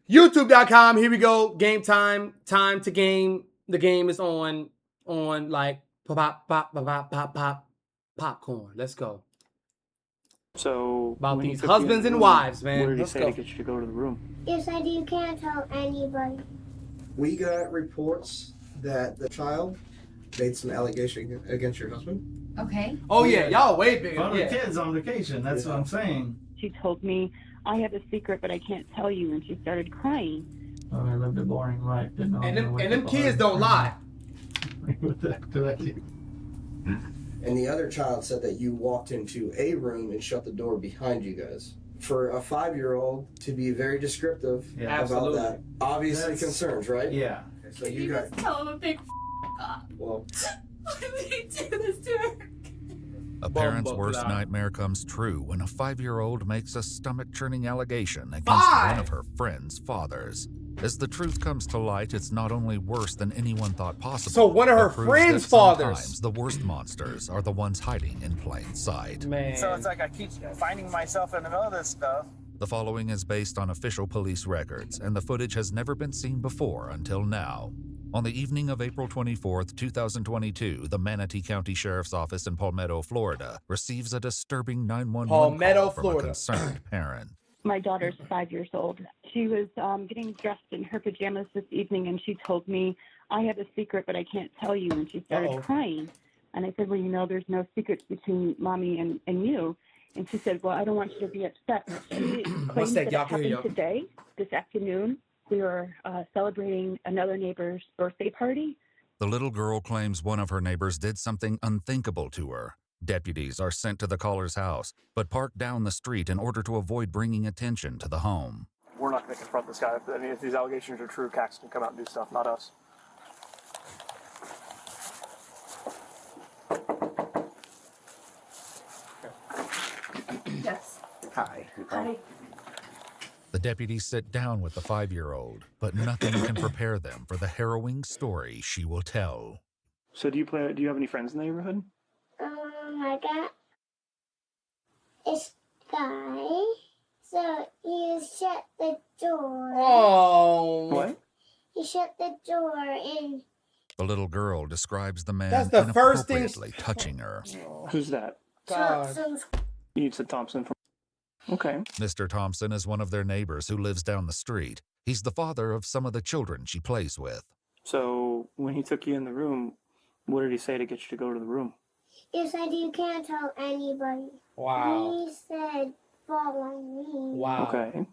YouTube.com. Here we go. Game time. Time to game. The game is on like popcorn. Let's go. So about these husbands and wives, man. What did he say to get you to go to the room? You said you can't tell anybody. We got reports that the child made some allegation against your husband. Okay. Oh yeah, y'all way bigger. Well, the kid's on vacation. That's what I'm saying. She told me, I have a secret, but I can't tell you, and she started crying. Oh, I lived a boring life. Didn't know. And them kids don't lie. What the heck did I do? And the other child said that you walked into a room and shut the door behind you guys. For a 5-year-old to be very descriptive about that, obviously concerns, right? Yeah. So you got. Just tell him a big up. Well. Why would he do this to her? A parent's worst nightmare comes true when a 5-year-old makes a stomach-churning allegation against one of her friend's fathers. As the truth comes to light, it's not only worse than anyone thought possible. So one of her friend's fathers. Sometimes the worst monsters are the ones hiding in plain sight. Man. So it's like I keep finding myself in the middle of this stuff. The following is based on official police records, and the footage has never been seen before until now. On the evening of April 24th, 2022, the Manatee County Sheriff's Office in Palmetto, Florida, receives a disturbing 911 call from a concerned parent. My daughter's 5 years old. She was getting dressed in her pajamas this evening, and she told me, I have a secret, but I can't tell you, and she started crying. And I said, well, you know, there's no secrets between mommy and you. And she said, well, I don't want you to be upset. She claims that it happened today, this afternoon. We were celebrating another neighbor's birthday party. The little girl claims one of her neighbors did something unthinkable to her. Deputies are sent to the caller's house, but park down the street in order to avoid bringing attention to the home. We're not going to confront this guy. I mean, if these allegations are true, CAX can come out and do stuff, not us. Yes. Hi. Hi. The deputies sit down with the 5-year-old, but nothing can prepare them for the harrowing story she will tell. So do you have any friends in the neighborhood? I got this guy. So he shut the door. Oh. What? He shut the door and. The little girl describes the man That's the first thing. inappropriately touching her. Who's that? Thompson's. You said Thompson from... Okay. Mr. Thompson is one of their neighbors who lives down the street. He's the father of some of the children she plays with. So when he took you in the room, what did he say to get you to go to the room? He said you can't tell anybody. Wow. He said follow me. Wow. Okay.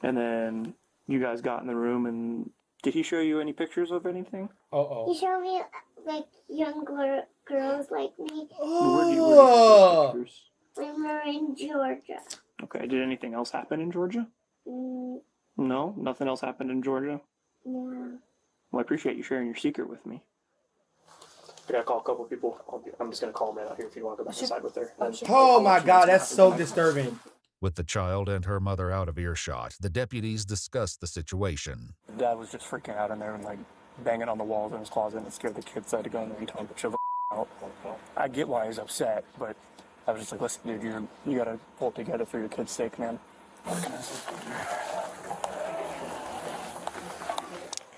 And then you guys got in the room, and did he show you any pictures of anything? Uh-oh. He showed me like young girls like me. Where did you get the pictures? When we were in Georgia. Okay. Did anything else happen in Georgia? No? Nothing else happened in Georgia? No. Well, I appreciate you sharing your secret with me. I gotta call a couple of people. I'm just gonna call them right out here if you want to go back inside with her. Oh my God, that's so disturbing. With the child and her mother out of earshot, the deputies discuss the situation. Dad was just freaking out in there and like banging on the walls in his closet, and it scared the kids. So I had to go in there and tell him to chill the out. I get why he's upset, but I was just like, listen, dude, you gotta pull it together for your kid's sake, man. What can I say?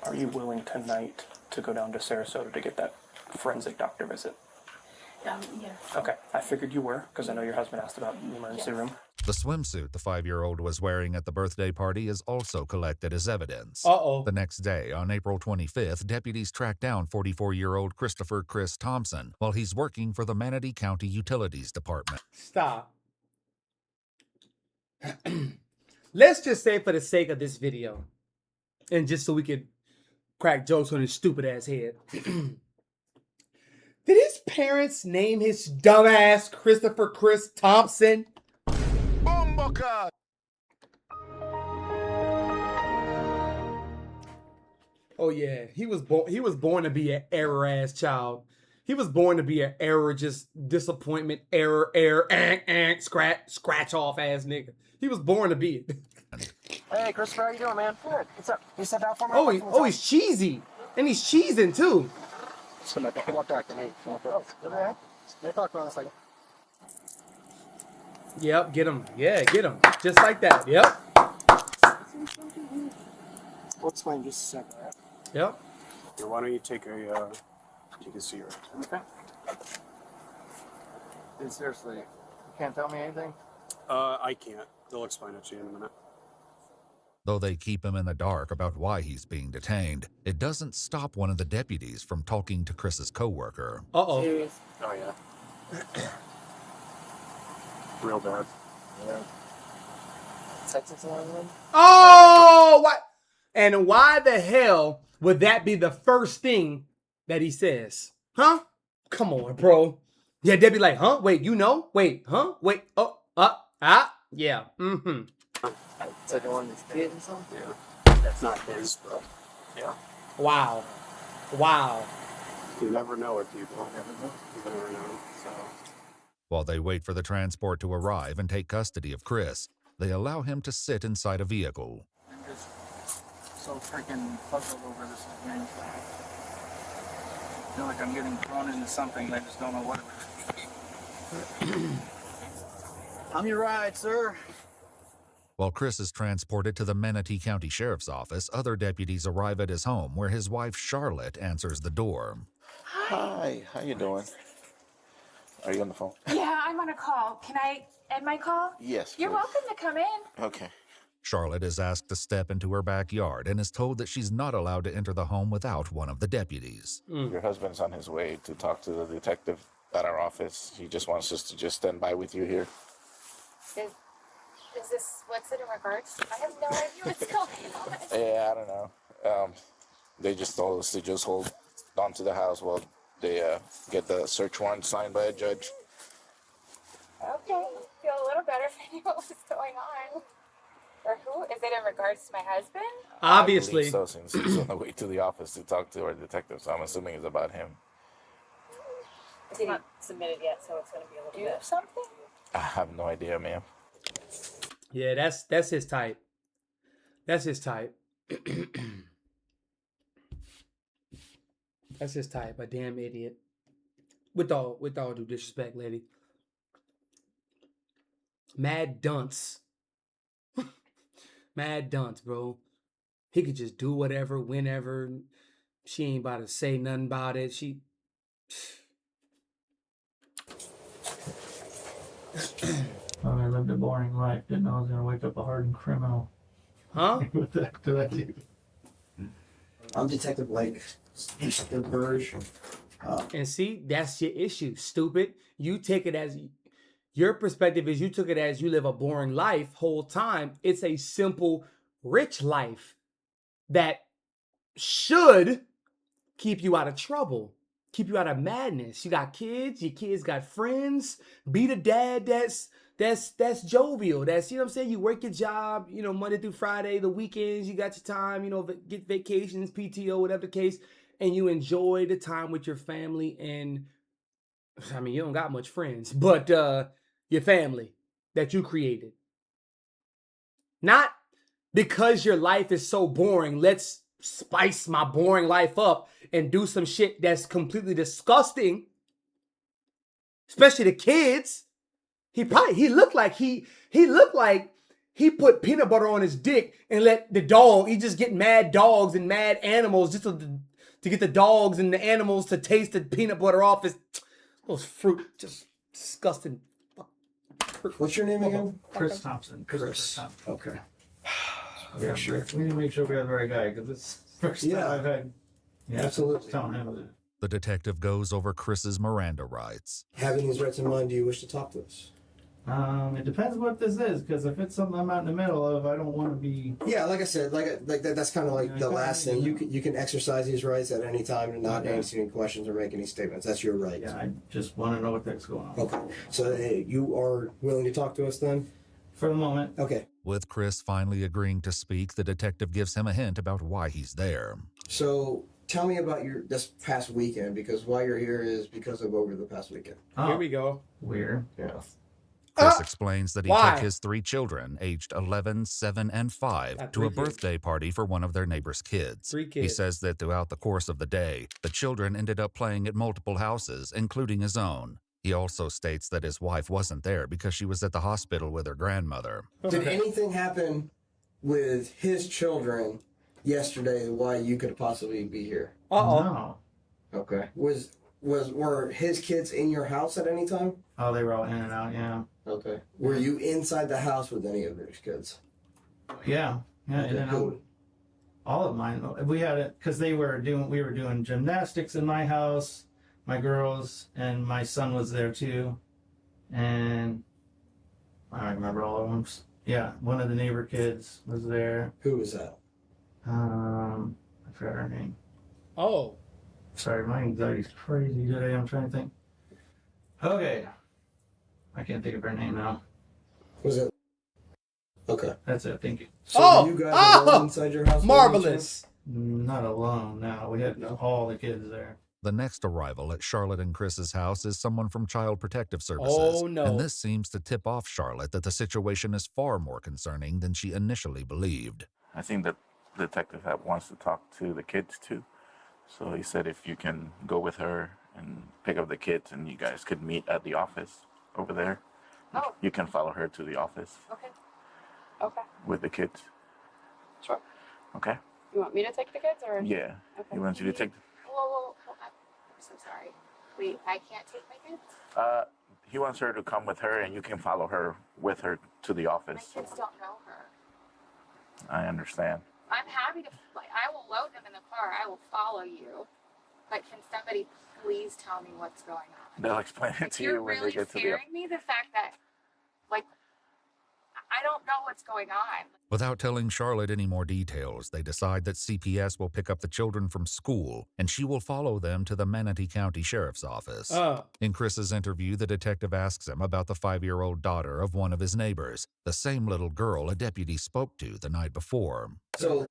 Are you willing tonight to go down to Sarasota to get that forensic doctor visit? Yes. Okay, I figured you were, because I know your husband asked about the emergency room. The swimsuit the 5-year-old was wearing at the birthday party is also collected as evidence. Uh-oh. The next day, on April 25th, deputies track down 44-year-old Christopher Chris Thompson while he's working for the Manatee County Utilities Department. Stop. Let's just say for the sake of this video, and just so we could crack jokes on his stupid ass head. Did his parents name his dumbass Christopher Chris Thompson? Oh yeah, he was born to be an error ass child. He was born to be an error, just disappointment, error, scratch off ass nigga. He was born to be it. Hey, Christopher, how you doing, man? Good. What's up? You stepped out for me? Oh, he's cheesy. And he's cheesing too. So I can walk back to me. Okay. We'll talk about this later. Yep, get him. Yeah, get him. Just like that. Yep. We'll explain in just a second, all right? Yep. Here, why don't you take a cigarette? Okay. Dude, seriously, you can't tell me anything? I can't. They'll explain it to you in a minute. Though they keep him in the dark about why he's being detained, it doesn't stop one of the deputies from talking to Chris's coworker. Uh-oh. Oh, yeah. Real bad. Yeah. Texas one? Oh, what? And why the hell would that be the first thing that he says? Huh? Come on, bro. Yeah, they'd be like, huh? Wait, you know? Wait, huh? Wait, yeah, mm-hmm. Second one is kid or something? Yeah. That's not his, bro. Yeah. Wow. Wow. You never know with people. You never know. So. While they wait for the transport to arrive and take custody of Chris, they allow him to sit inside a vehicle. I'm just so freaking puzzled over this thing. I feel like I'm getting thrown into something and I just don't know what it is. I'm your ride, sir. While Chris is transported to the Manatee County Sheriff's Office, other deputies arrive at his home where his wife Charlotte answers the door. Hi, how you doing? Are you on the phone? Yeah, I'm on a call. Can I end my call? Yes. You're please. welcome to come in. Okay. Charlotte is asked to step into her backyard and is told that she's not allowed to enter the home without one of the deputies. Your husband's on his way to talk to the detective at our office. He just wants us to just stand by with you here. Is this what's it in regards to? I have no idea what's going on. Yeah, I don't know. They just told us to just hold on to the house while they get the search warrant signed by a judge. Okay, feel a little better if I knew what was going on. Or who? Is it in regards to my husband? Obviously. I believe so, since he's on the way to the office to talk to our detective, so I'm assuming it's about him. It's not submitted yet, so it's going to be a little bit. Do something? I have no idea, ma'am. Yeah, that's his type. That's his type. That's his type, a damn idiot. With all due disrespect, lady. Mad dunce. Mad dunce, bro. He could just do whatever, whenever. She ain't about to say nothing about it. I lived a boring life. Didn't know I was going to wake up a hardened criminal. Huh? What the heck did I do? I'm Detective Blake. The Burge. And see, that's your issue, stupid. You take it as your perspective is you took it as you live a boring life whole time. It's a simple, rich life that should keep you out of trouble, keep you out of madness. You got kids, your kids got friends. Be the dad that's jovial. That's, you know what I'm saying? You work your job, you know, Monday through Friday, the weekends, you got your time, you know, get vacations, PTO, whatever the case, and you enjoy the time with your family. And I mean, you don't got much friends, but your family that you created. Not because your life is so boring, let's spice my boring life up and do some shit that's completely disgusting. Especially the kids. He looked like he put peanut butter on his dick and let the dog, he just get mad dogs and mad animals just to get the dogs and the animals to taste the peanut butter off his those fruit, just disgusting. What's your name again? Chris Thompson. Chris. Okay. Yeah, sure. We need to make sure we have the right guy because it's the first time I've had. Yeah, absolutely. Telling him that. The detective goes over Chris's Miranda rights. Having these rights in mind, do you wish to talk to us? It depends what this is, because if it's something I'm out in the middle of, I don't want to be. Yeah, like I said, like that. That's kind of like the last thing. You can exercise these rights at any time and not answer any questions or make any statements. That's your right. Yeah, I just want to know what the heck's going on. Okay, so you are willing to talk to us then? For the moment. Okay. With Chris finally agreeing to speak, the detective gives him a hint about why he's there. So tell me about this past weekend, because why you're here is because of over the past weekend. Oh, Here we go. Weird. Yeah. Chris explains that he why? took his 3 children, aged 11, 7, and 5, to a birthday party for one of their neighbor's kids. 3 kids. He says that throughout the course of the day, the children ended up playing at multiple houses, including his own. He also states that his wife wasn't there because she was at the hospital with her grandmother. Did anything happen with his children yesterday why you could possibly be here? Uh-oh. No. Okay. Were his kids in your house at any time? Oh, they were all in and out. Yeah. Okay. Were you inside the house with any of his kids? Yeah. Yeah. Okay, And who? all of mine. We had it because we were doing gymnastics in my house, my girls, and my son was there too. And I don't remember all of them. Yeah, one of the neighbor kids was there. Who was that? I forgot her name. Oh. Sorry, my anxiety's crazy today. I'm trying to think. Okay. I can't think of her name now. Was it? Okay. That's it. Thank you. So were you guys alone inside your house? Marvelous. Not alone. No, we had all the kids there. The next arrival at Charlotte and Chris's house is someone from Child Protective Services. Oh, no. And this seems to tip off Charlotte that the situation is far more concerning than she initially believed. I think that the detective wants to talk to the kids too. So he said if you can go with her and pick up the kids and you guys could meet at the office over there. Oh. You can follow her to the office Okay. Okay. with the kids. Sure. Okay? You want me to take the kids or? Yeah. Okay. He wants you to take... Whoa. I'm so sorry. Wait, I can't take my kids? He wants her to come with her and you can follow her with her to the My office. kids don't know her. I understand. I'm happy to, I will load them in the car. I will follow you. But can somebody please tell me what's going on? They'll explain it to You're you when really they get to the... scaring me, the fact that, I don't know what's going on. Without telling Charlotte any more details, they decide that CPS will pick up the children from school and she will follow them to the Manatee County Sheriff's Office. In Chris's interview, the detective asks him about the 5-year-old daughter of one of his neighbors, the same little girl a deputy spoke to the night before. So,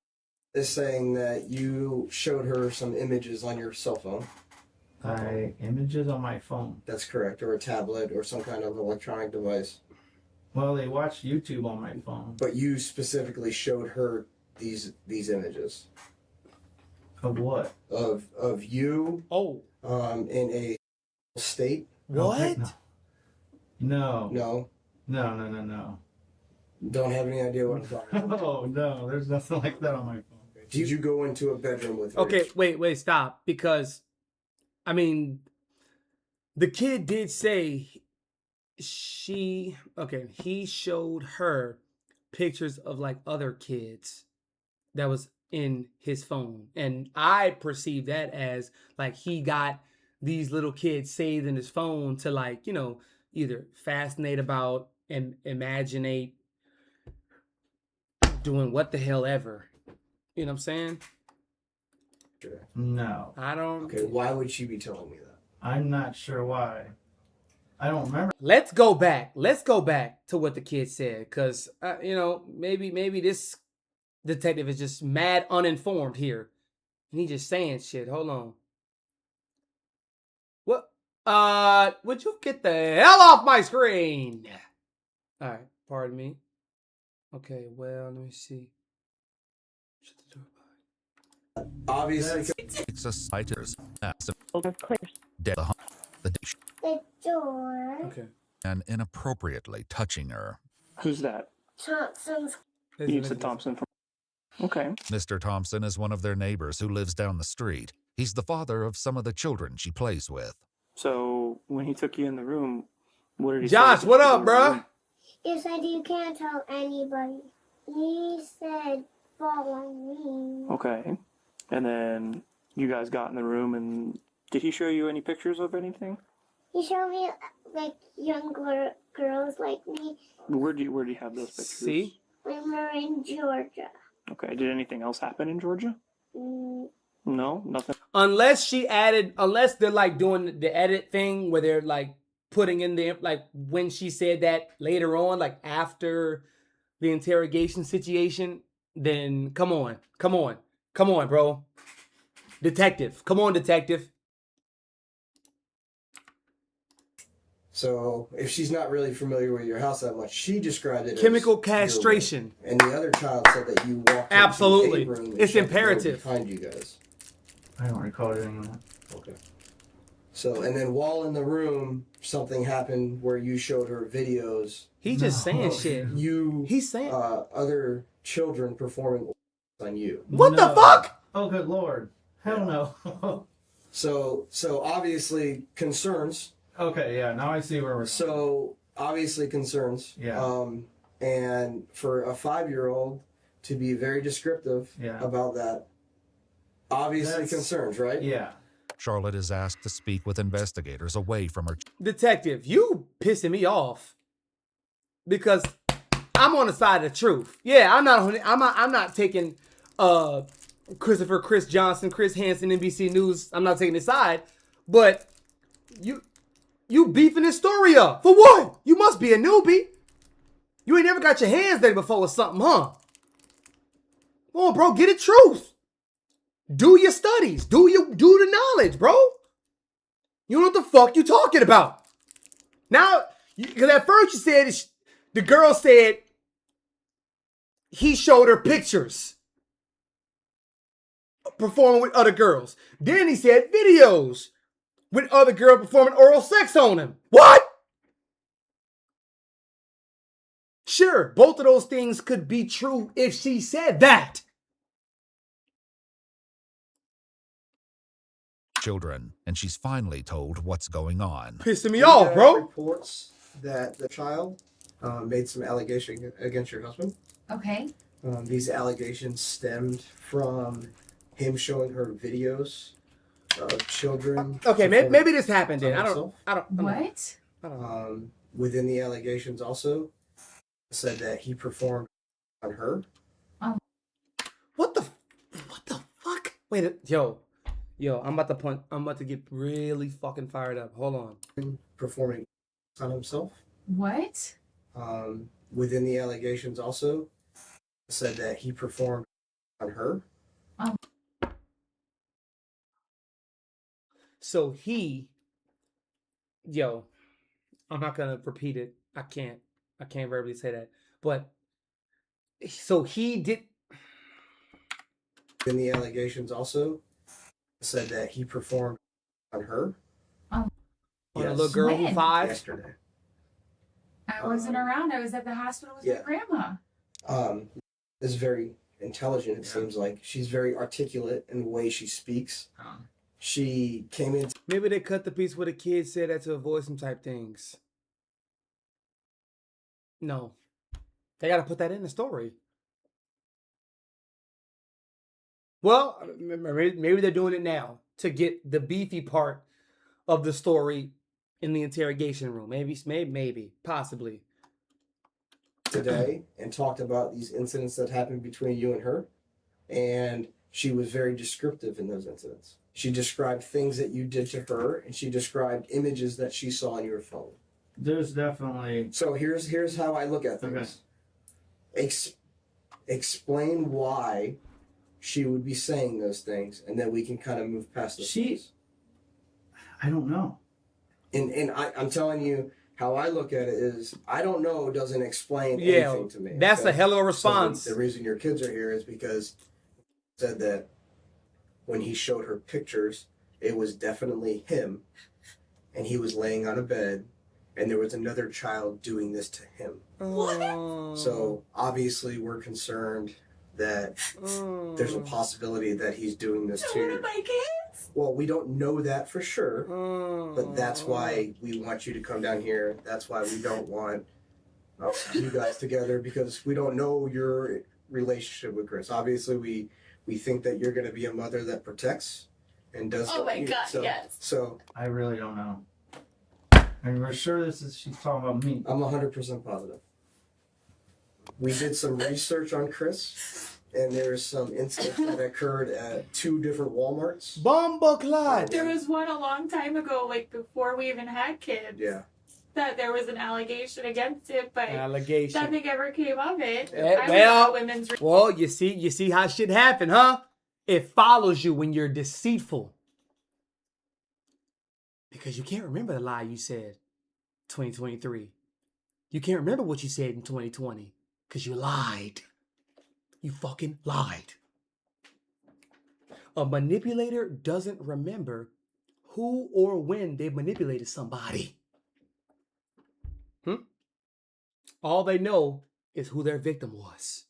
is saying that you showed her some images on your cell phone. Images on my phone. That's correct, or a tablet, or some kind of electronic device. Well, they watched YouTube on my phone. But you specifically showed her these images. Of what? Of you. Oh. In a state. What? Okay, no. No. No. Don't have any idea what I'm talking about. Oh no, there's nothing like that on my phone. Did you go into a bedroom with her? Okay, wait, stop. Because, I mean, the kid did say he showed her pictures of like other kids that was in his phone. And I perceive that as like he got these little kids saved in his phone to like, either fascinate about and imaginate doing what the hell ever. You know what I'm saying? Sure. No. I don't. Okay, why would she be telling me that? I'm not sure why. I don't remember. Let's go back to what the kid said, because maybe this detective is just mad uninformed here, and he just saying shit. Hold on. What? Would you get the hell off my screen? All right, pardon me. Okay, well, let me see. Shut the door. Obviously, Takes a sighters. The door. Okay. And inappropriately touching her. Who's that? Thompson's. You said Thompson from... Okay. Mr. Thompson is one of their neighbors who lives down the street. He's the father of some of the children she plays with. So when he took you in the room, what did he Josh, say? what up, bruh? He said you can't tell anybody. He said follow me. Okay. And then you guys got in the room, and did he show you any pictures of anything? He showed me like young girls like me. Where do you have those pictures? See? We were in Georgia. Okay. Did anything else happen in Georgia? No, nothing. Unless they're like doing the edit thing where they're like putting in the, like when she said that later on, like after the interrogation situation, then come on, bro. Detective. Come on, detective. so if she's not really familiar with your house that much, she described it Chemical as your room. castration. And the other child said that you walked Absolutely. into a room and It's shut the door imperative. behind you guys. I don't recall doing that. Okay. So, and then while in the room, something happened where you showed her videos. He just saying shit. You, He's saying other children performing on you. What the fuck? Oh, good lord. Hell no. So obviously concerns. Okay, yeah, now I see where we're going. So obviously concerns. Yeah. And for a 5-year-old to be very descriptive about that, obviously concerns, right? Yeah. Charlotte is asked to speak with investigators away from her. Detective, you pissing me off because I'm on the side of the truth. Yeah, I'm not taking Chris Johnson, Chris Hansen, NBC News. I'm not taking his side, but you beefing this story up for what? You must be a newbie. You ain't never got your hands dirty before with something, huh? Come on, bro, get the truth. Do your studies. Do the knowledge, bro. You know what the fuck you talking about. Now, because at first you said, the girl said he showed her pictures performing with other girls. Then he said videos with other girls performing oral sex on him. What? Sure, both of those things could be true if she said that. Children, and she's finally told what's going on. Pissing me off, bro. Reports that the child made some allegation against your husband. Okay. These allegations stemmed from him showing her videos of children. Okay, maybe this happened then. I don't What? Within the allegations also said that he performed on her. What the fuck? Wait, yo, I'm about to get really fucking fired up. Hold on. Performing on himself. What? Within the allegations also said that he performed on her. So I'm not gonna repeat it. I can't verbally say that. But so he did. In the allegations also said that he performed on her. On a little girl who's 5? Yesterday. I wasn't around. I was at the hospital with my grandma. Is very intelligent, it seems like. She's very articulate in the way she speaks. She came in. Maybe they cut the piece where the kid said that to avoid some type things. No. They gotta put that in the story. Well, maybe they're doing it now to get the beefy part of the story in the interrogation room. Maybe, possibly. Today and talked about these incidents that happened between you and her. And she was very descriptive in those incidents. She described things that you did to her, and she described images that she saw on your phone. There's definitely. So here's how I look at things. Okay. Explain why she would be saying those things, and then we can kind of move past those things. I don't know. And I'm telling you, how I look at it is, I don't know doesn't explain anything to me. That's a hell of a response. So the reason your kids are here is because he said that when he showed her pictures, it was definitely him, and he was laying on a bed, and there was another child doing this to him. What? So obviously we're concerned that there's a possibility that he's doing this to one of my kids? Well, we don't know that for sure, but that's why we want you to come down here. That's why we don't want you guys together, because we don't know your relationship with Chris. Obviously, we think that you're going to be a mother that protects and does. Oh my God, yes. So I really don't know. And we're sure she's talking about me. I'm 100% positive. We did some research on Chris, and there's some incidents that occurred at 2 different Walmarts. Bumbleclad. There was one a long time ago, like before we even had kids. Yeah. That there was an allegation against it, but allegation. nothing ever came of it. Well, you see how shit happen, huh? It follows you when you're deceitful. Because you can't remember the lie you said 2023. You can't remember what you said in 2020 because you lied. You fucking lied. A manipulator doesn't remember who or when they manipulated somebody. All they know is who their victim was.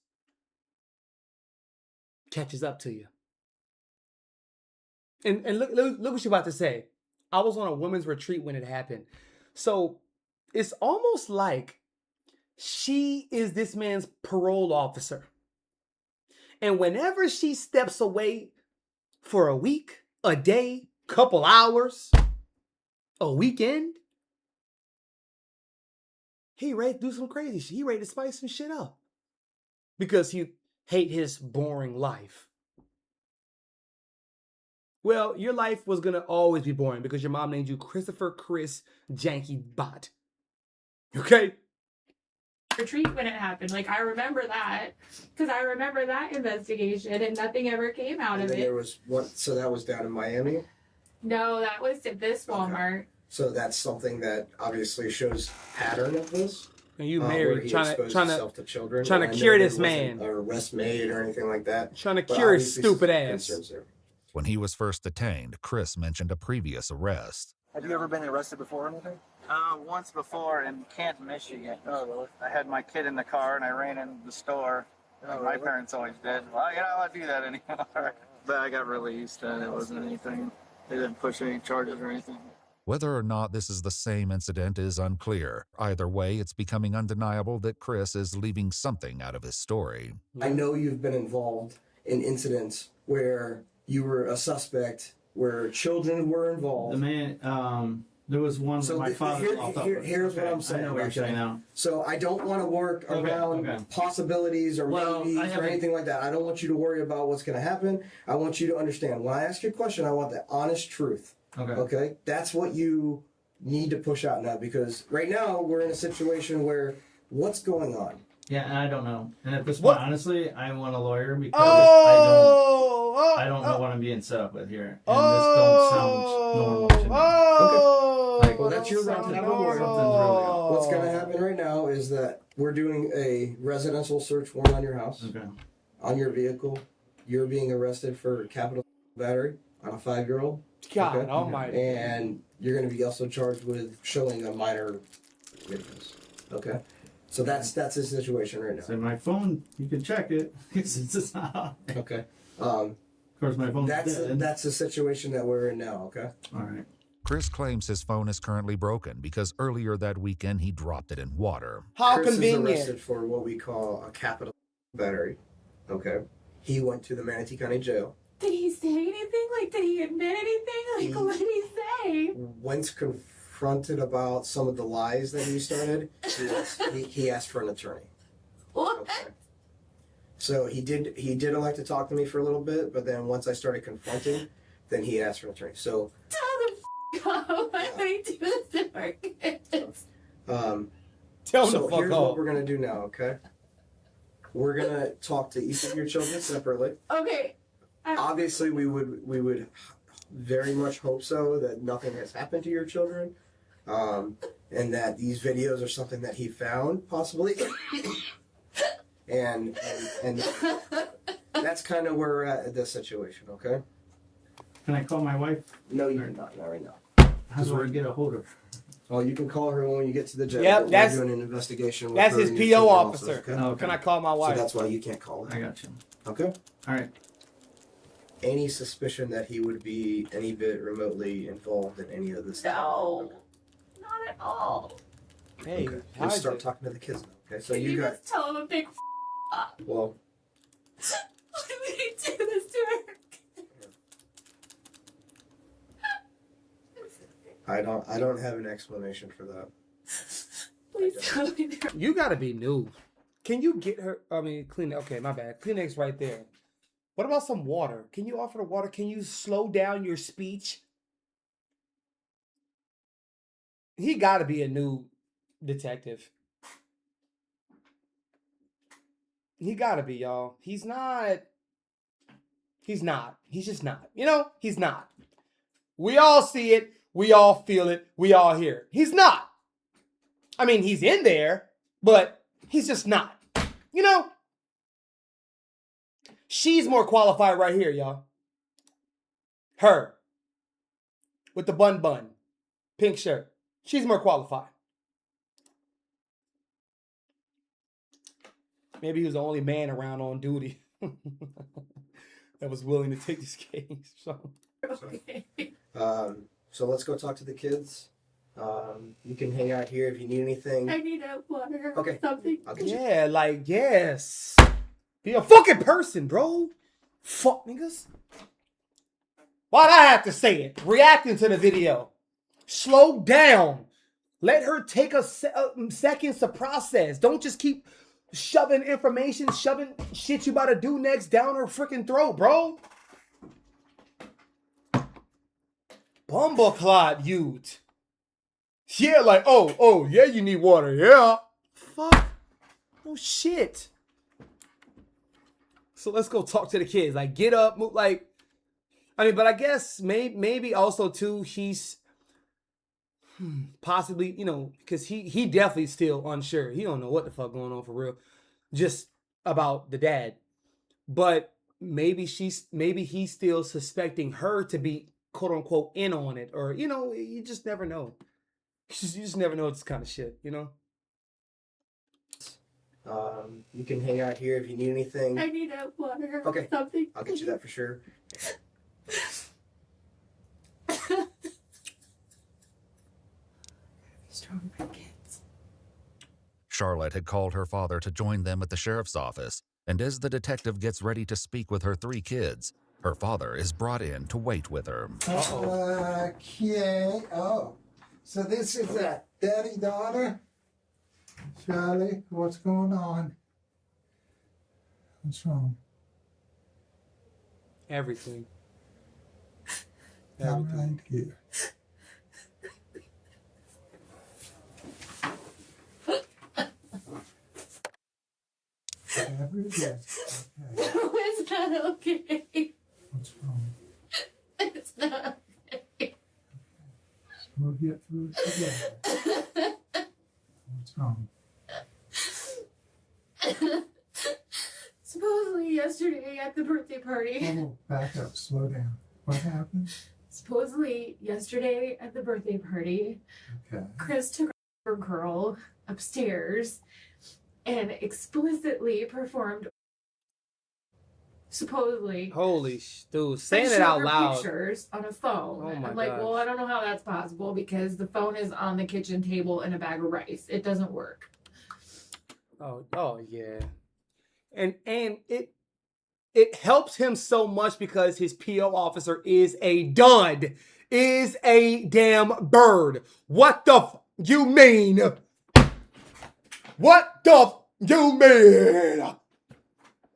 catches up to you. And look what you're about to say. I was on a women's retreat when it happened. So it's almost like she is this man's parole officer. And whenever she steps away for a week, a day, couple hours, a weekend, he ready to do some crazy shit. He ready to spice some shit up. Because he hate his boring life. Well, your life was going to always be boring because your mom named you Christopher Chris Janky Bot. Okay? Retreat when it happened. Like, I remember that because I remember that investigation and nothing ever came out of it. There was what? So that was down in Miami? No, that was at this Walmart. Okay. So that's something that obviously shows pattern of this. And you married, trying to children, trying to cure this man. Or arrest made or anything like that. Trying to cure his stupid ass. When he was first detained, Chris mentioned a previous arrest. Have you ever been arrested before or anything? Once before in Canton, Michigan. Oh, really? I had my kid in the car and I ran into the store. Oh, my parents always did. Well, you're not allowed to do that anymore. But I got released and it wasn't anything. They didn't push any charges or anything. Whether or not this is the same incident is unclear. Either way, it's becoming undeniable that Chris is leaving something out of his story. I know you've been involved in incidents where you were a suspect, where children were involved. The man, there was one where my father here's what I'm saying. I know what you're saying now. So I don't want to work around possibilities or maybes or anything like that. I don't want you to worry about what's going to happen. I want you to understand. When I ask you a question, I want the honest truth. Okay? That's what you need to push out now, because right now we're in a situation where what's going on? Yeah, and I don't know. And at this point, honestly, I want a lawyer because I don't know what I'm being set up with here. And this don't sound normal to me. Okay. Well, that's your right to have a lawyer. What's going to happen right now is that we're doing a residential search warrant on your house, on your vehicle. You're being arrested for capital battery on a 5-year-old. God almighty. And you're going to be also charged with showing a minor witness. Okay? So that's the situation right now. So my phone, you can check it. It's not. Okay. Of course, my phone's dead. That's the situation that we're in now, okay? All right. Chris claims his phone is currently broken because earlier that weekend he dropped it in water. How Chris convenient. Is arrested for what we call a capital battery. Okay. He went to the Manatee County Jail. Did he say anything? Like, did he admit anything? Like, what did he say? When confronted about some of the lies that he started, he asked for an attorney. What? Okay. So he did elect to talk to me for a little bit, but then once I started confronting, then he asked for an attorney. So Tell the why would he do this to our kids? Tell him so the fuck here's off. what we're gonna do now, okay? We're gonna talk to each of your children separately. Okay. Obviously, we would very much hope so that nothing has happened to your children, and that these videos are something that he found possibly, and that's kind of where we're at this situation. Okay. Can I call my wife? No, you're not right now. How do I get a hold of her? Oh, you can call her when you get to the jail. Yep, We're doing an investigation. With that's her his and your PO children officer. also, okay? Can I call my wife? So that's why you can't call her. I got you. Okay. All right. Any suspicion that he would be any bit remotely involved in any of this? No, not at all. Hey, Okay. Let's start talking to the kids now. Okay. So Can you got. just tell him a big up? Well, Why would he do this to her? I don't have an explanation for that. Please tell me there. You gotta be new. Can you get her? I mean, Kleenex. Okay, my bad. Kleenex right there. What about some water? Can you offer the water? Can you slow down your speech? He gotta be a new detective. He gotta be, y'all. He's not. He's not. He's just not. You know, he's not. We all see it. We all feel it. We all hear it. He's not. I mean, he's in there, but he's just not. You know? She's more qualified right here, y'all. Her. With the bun. Pink shirt. She's more qualified. Maybe he was the only man around on duty. that was willing to take this case. So. Okay. So let's go talk to the kids. You can hang out here if you need anything. I need a water. Okay. Something. Yeah, like, yes. Be a fucking person, bro. Fuck niggas. Why'd I have to say it? Reacting to the video. Slow down. Let her take a seconds to process. Don't just keep shoving information, shoving shit you about to do next down her freaking throat, bro. Bumbleclot youth. Yeah, like, oh, yeah, you need water. Yeah. Fuck. Oh, shit. So let's go talk to the kids. Like, get up, move, like, I mean, but I guess maybe also, too, he's possibly, you know, because he definitely still unsure. He don't know what the fuck going on for real. Just about the dad. But maybe he's still suspecting her to be, quote unquote, in on it. Or, you know, you just never know. You just never know this kind of shit, you know? You can hang out here if you need anything. I need a water. Okay. Something. I'll get you that for sure. Strong kids. Charlotte had called her father to join them at the sheriff's office, and as the detective gets ready to speak with her 3 kids, her father is brought in to wait with her. Okay. Oh, so this is a daddy-daughter? Charlie, what's going on? What's wrong? Everything. I'm right here. Whatever it is. Okay. No, it's not okay. What's wrong? It's not okay. We'll get through it together. What's wrong? Supposedly yesterday at the birthday party. Oh, back up, slow down. What happened? Supposedly yesterday at the birthday party, Okay. Chris took her girl upstairs and explicitly performed. Supposedly. Holy dude, saying and it showed out her loud. Pictures on a phone. Oh my I'm like, gosh. well, I don't know how that's possible because the phone is on the kitchen table in a bag of rice. It doesn't work. Oh yeah. And it helps him so much because his PO officer is a dud. Is a damn bird. What the you mean? What the you mean?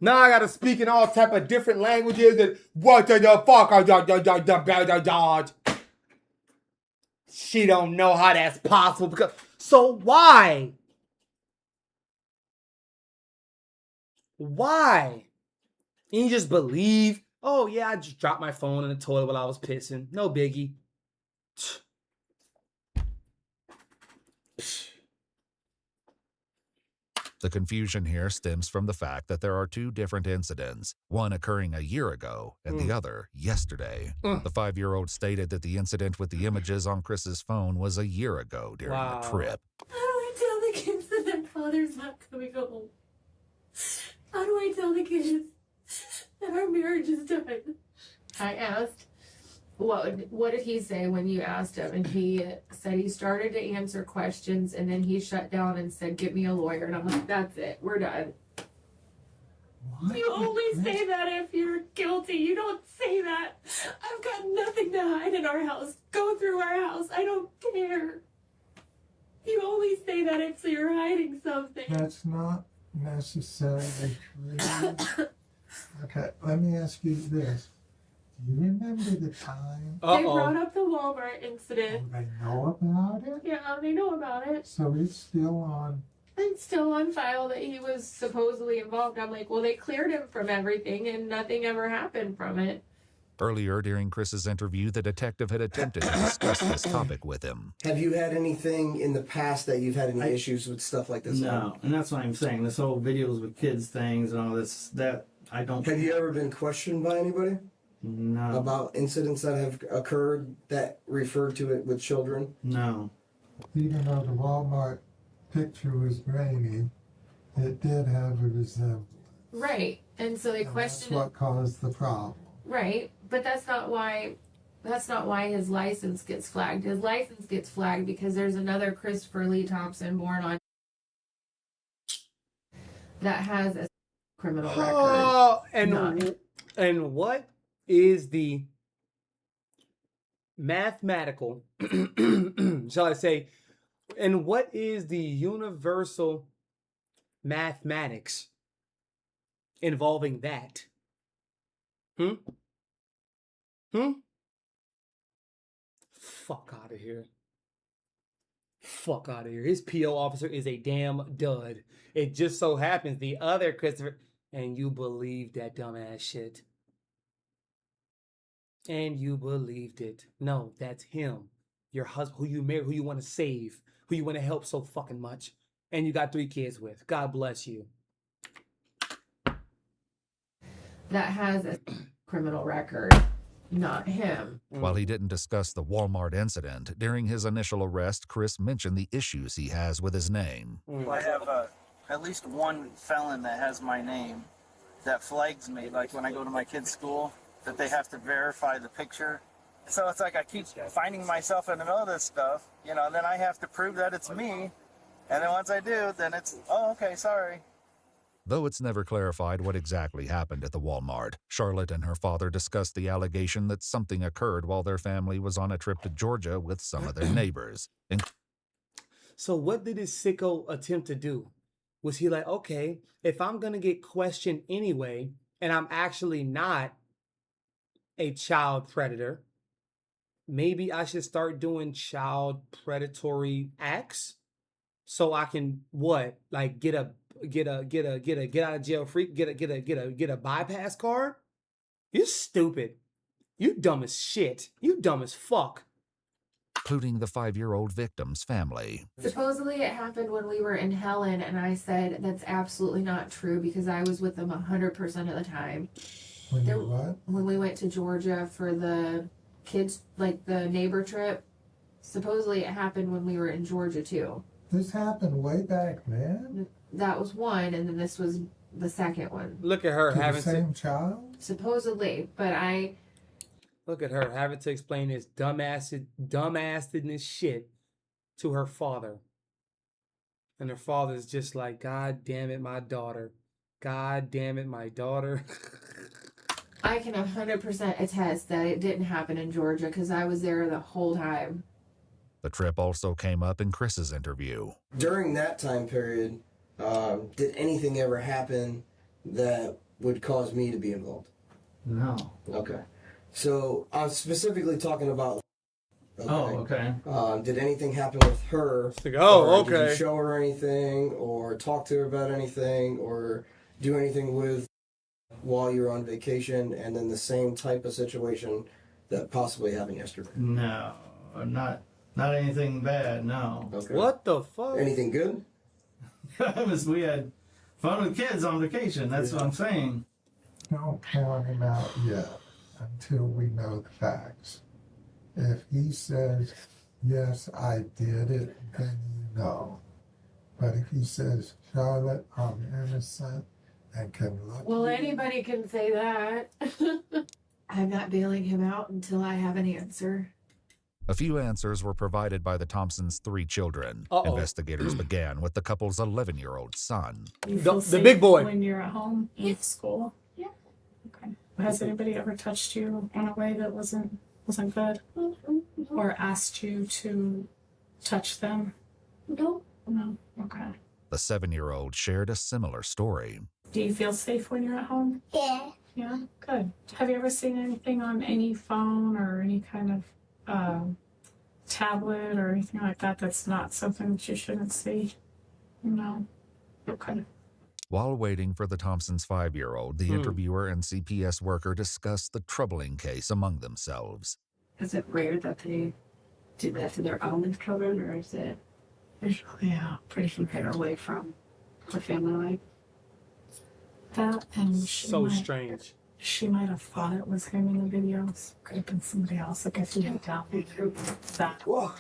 Now I gotta speak in all type of different languages and what the fuck are she don't know how that's possible because so why? Why? You just believe, oh yeah, I just dropped my phone in the toilet while I was pissing. No biggie. The confusion here stems from the fact that there are 2 different incidents, one occurring a year ago and the other yesterday. The 5-year-old stated that the incident with the images on Chris's phone was a year ago during the trip. How do I tell the kids that their father's not coming home? How do I tell the kids that our marriage is done? I asked, what did he say when you asked him? And he said he started to answer questions and then he shut down and said, get me a lawyer. And I'm like, that's it. We're done. What? You only say that if you're guilty. You don't say that. I've got nothing to hide in our house. Go through our house. I don't care. You only say that if you're hiding something. That's not necessarily true. Okay, let me ask you this. Do you remember the time? They brought up the Walmart incident. Oh, they know about it? Yeah, they know about it. So it's still on. It's still on file that he was supposedly involved. I'm like, well, they cleared him from everything and nothing ever happened from it. Earlier during Chris's interview, the detective had attempted to discuss this topic with him. Have you had anything in the past that you've had any issues with stuff like this? No, and that's what I'm saying. This whole videos with kids things and all this, that I don't... Have you ever been questioned by anybody? No. About incidents that have occurred that refer to it with children? No. Even though the Walmart picture was grainy, it did have a resemblance. Right. And so they And question that's what caused the problem. Right. But that's not why his license gets flagged. His license gets flagged because there's another Christopher Lee Thompson born on that has a criminal record. And what is the mathematical, shall I say, and what is the universal mathematics involving that? Fuck out of here. Fuck out of here. His PO officer is a damn dud. It just so happens the other Christopher, and you believe that dumbass shit. And you believed it. No, that's him. Your husband, who you married, who you want to save, who you want to help so fucking much. And you got 3 kids with. God bless you. That has a criminal record, not him. While he didn't discuss the Walmart incident, during his initial arrest, Chris mentioned the issues he has with his name. I have at least one felon that has my name that flags me, like when I go to my kid's school, that they have to verify the picture. So it's like I keep finding myself in the middle of this stuff, you know, and then I have to prove that it's me. And then once I do, then it's, oh, okay, sorry. Though it's never clarified what exactly happened at the Walmart, Charlotte and her father discussed the allegation that something occurred while their family was on a trip to Georgia with some of their neighbors. So what did this sicko attempt to do? Was he like, okay, if I'm going to get questioned anyway, and I'm actually not a child predator, maybe I should start doing child predatory acts so I can what? Like get a get out of jail free, get a bypass card? You're stupid. You dumb as shit. You dumb as fuck. Including the 5-year-old victim's family. Supposedly it happened when we were in Helen, and I said that's absolutely not true because I was with them 100% of the time. When we went to Georgia for the kids, like the neighbor trip, supposedly it happened when we were in Georgia too. This happened way back then? That was one, and then this was the second one. Look at her To having the same child? Supposedly, but I... Look at her having to explain this dumbassedness shit to her father. And her father's just like, God damn it, my daughter. God damn it, my daughter. I can 100% attest that it didn't happen in Georgia because I was there the whole time. The trip also came up in Chris's interview. During that time period, did anything ever happen that would cause me to be involved? No. Okay. So I'm specifically talking about. Okay. Oh, okay. Did anything happen with her? Like, oh, or Did okay. you show her anything, or talk to her about anything, or do anything with while you were on vacation, and then the same type of situation that possibly happened yesterday? No, not anything bad. No. Okay. What the fuck? Anything good? We had fun with kids on vacation. That's what I'm saying. Don't count him out yet until we know the facts. If he says, yes, I did it, then you know. But if he says, Charlotte, I'm innocent and can look. Well, anybody can say that. I'm not bailing him out until I have an answer. A few answers were provided by the Thompsons' 3 children. Investigators began with the couple's 11-year-old son. You feel The safe big boy. when you're at home in school. Yeah. Okay. Has anybody ever touched you in a way that wasn't good, or asked you to touch them? No. No. Okay. The 7-year-old shared a similar story. Do you feel safe when you're at home? Yeah. Yeah. Good. Have you ever seen anything on any phone or any kind of tablet or anything like that that's not something that you shouldn't see? No. Okay. While waiting for the Thompsons' 5-year-old, the interviewer and CPS worker discussed the troubling case among themselves. Is it rare that they do that to their own children, or is it usually pretty far away from the family life? That and So strange. She might have thought it was him in the videos. Could have been somebody else. Like if you didn't tell me that. Whoa.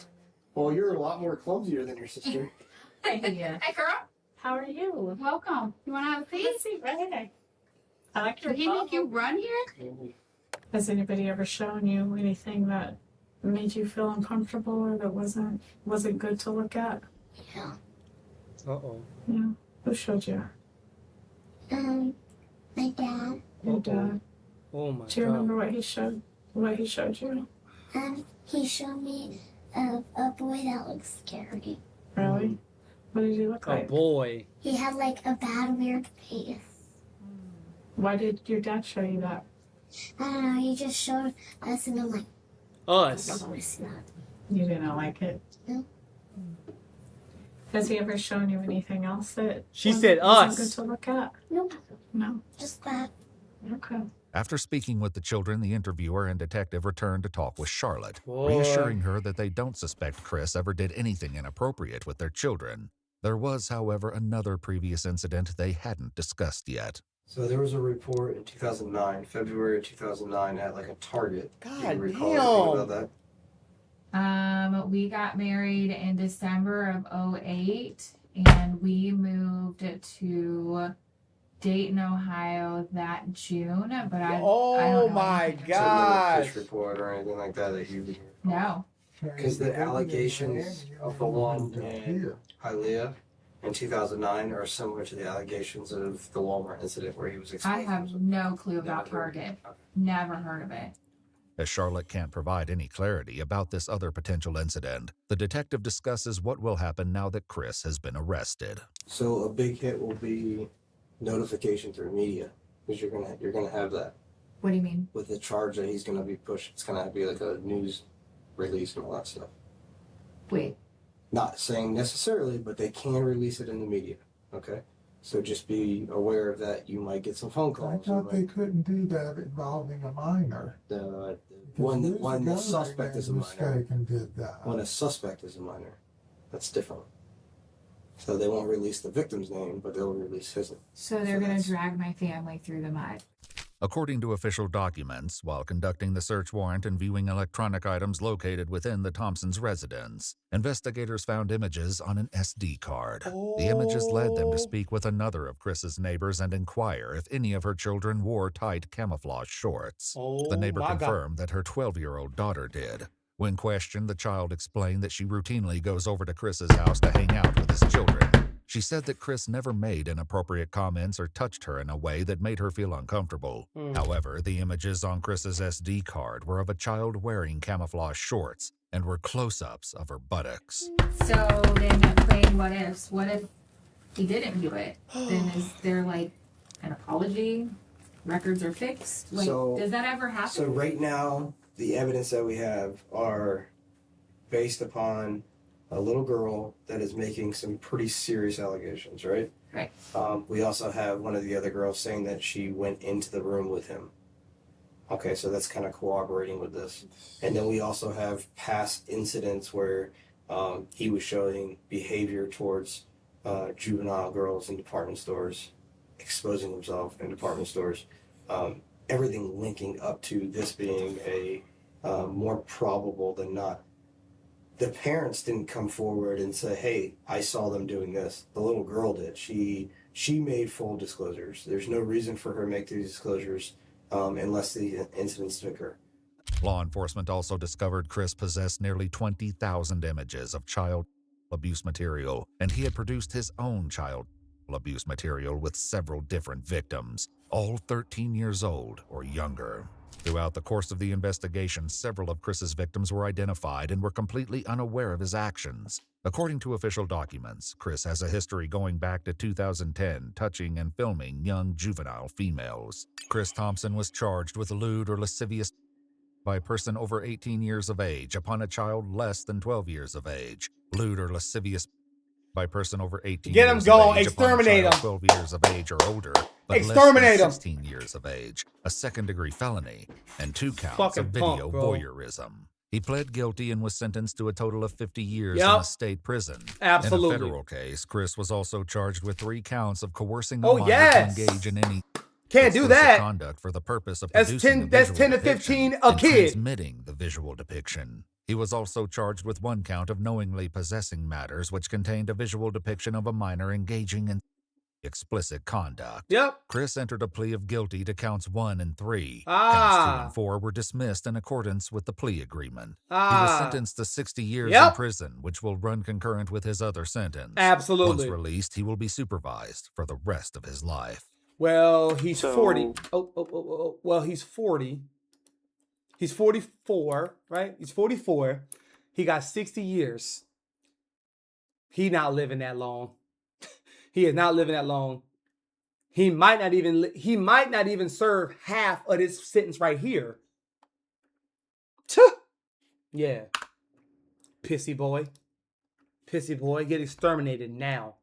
Well, you're a lot more clumsier than your sister. Yeah. Hey, girl. How are you? Welcome. You want to have a seat? Seat right here. I like Did he make you run here? Has anybody ever shown you anything that made you feel uncomfortable or that wasn't good to look at? Yeah. Uh-oh. Yeah. Who showed you? My dad. Your dad. Oh my Do you remember what he showed? What he showed you? He showed me a boy that looks scary. Really? What did he look like? A boy. He had like a bad, weird face. Why did your dad show you that? I don't know. He just showed us, and I'm like, Us. "Oh, it's not." You didn't like it? No. Has he ever shown you anything else that She said wasn't us. good to look at? Nope. No. Just that. Okay. After speaking with the children, the interviewer and detective returned to talk with Charlotte, Boy. reassuring her that they don't suspect Chris ever did anything inappropriate with their children. There was, however, another previous incident they hadn't discussed yet. So there was a report in 2009, February of 2009, at like a Target. God Do you recall damn. anything about that? We got married in December of 2008, and we moved to Dayton, Ohio that June. But I don't know my anything about So no God. fish report or anything like that you it. No. Because the allegations of the one in Hialeah in 2009 are similar to the allegations of the Walmart incident where he was I exposed. have no clue about Target. Never heard of it. As Charlotte can't provide any clarity about this other potential incident, the detective discusses what will happen now that Chris has been arrested. So a big hit will be notification through media, because you're gonna have that What do you mean? with the charge that he's gonna be pushed. It's gonna be like a news release and all that stuff. Wait. Not saying necessarily, but they can release it in the media. Okay, so just be aware of that. You might get some phone I calls. thought they couldn't do that involving a minor. When Years the ago, suspect they is a made minor. mistake and did that. When a suspect is a minor, that's different. So they won't release the victim's name, but they'll release his name. So they're going to drag my family through the mud. According to official documents, while conducting the search warrant and viewing electronic items located within the Thompsons' residence, investigators found images on an SD card. The images led them to speak with another of Chris's neighbors and inquire if any of her children wore tight camouflage shorts. The neighbor my God. confirmed that her 12-year-old daughter did. When questioned, the child explained that she routinely goes over to Chris's house to hang out with his children. She said that Chris never made inappropriate comments or touched her in a way that made her feel uncomfortable. However, the images on Chris's SD card were of a child wearing camouflage shorts and were close-ups of her buttocks. So then playing what ifs. What if he didn't do it? Then is there like an apology? Records are fixed? Like, So- does that ever happen? So right now, the evidence that we have are based upon a little girl that is making some pretty serious allegations, right? Right. We also have one of the other girls saying that she went into the room with him. Okay, so that's kind of cooperating with this. And then we also have past incidents where he was showing behavior towards juvenile girls in department stores, exposing himself in department stores. Everything linking up to this being a more probable than not. The parents didn't come forward and say, hey, I saw them doing this. The little girl did. She made full disclosures. There's no reason for her to make these disclosures unless the incidents occur. Law enforcement also discovered Chris possessed nearly 20,000 images of child abuse material, and he had produced his own child abuse material with several different victims, all 13 years old or younger. Throughout the course of the investigation, several of Chris's victims were identified and were completely unaware of his actions. According to official documents, Chris has a history going back to 2010 touching and filming young juvenile females. Chris Thompson was charged with lewd or lascivious by a person over 18 years of age upon a child less than 12 years of age. Lewd or lascivious by a person over 18 Get him years going. of age upon a Exterminate child him. 12 years of age or older, but Exterminate less than him. 16 years of age, a second-degree felony, and 2 counts Fucking of video punk, bro. voyeurism. He pled guilty and was sentenced to a total of 50 years in Yep. a state prison. Absolutely. In a federal case, Chris was also charged with 3 counts of coercing a Oh, minor yes. to engage in any Can't do explicit that. conduct for the purpose of That's producing 10 the that's visual 10 to depiction 15 a and kid. transmitting the visual depiction. He was also charged with 1 count of knowingly possessing matters which contained a visual depiction of a minor engaging in explicit conduct. Yep. Chris entered a plea of guilty to counts 1 and 3. Counts 2 Ah. and 4 were dismissed in accordance with the plea agreement. He was Ah. sentenced to 60 years in Yep. prison, which will run concurrent with his other sentence. Absolutely. Once released, he will be supervised for the rest of his life. Well, he's So- 40. Well, he's 40. He's 44, right? He's 44. He got 60 years. He not living that long. He is not living that long. He might not even serve half of this sentence right here. Tuh. Yeah. Pissy boy. Pissy boy, get exterminated now.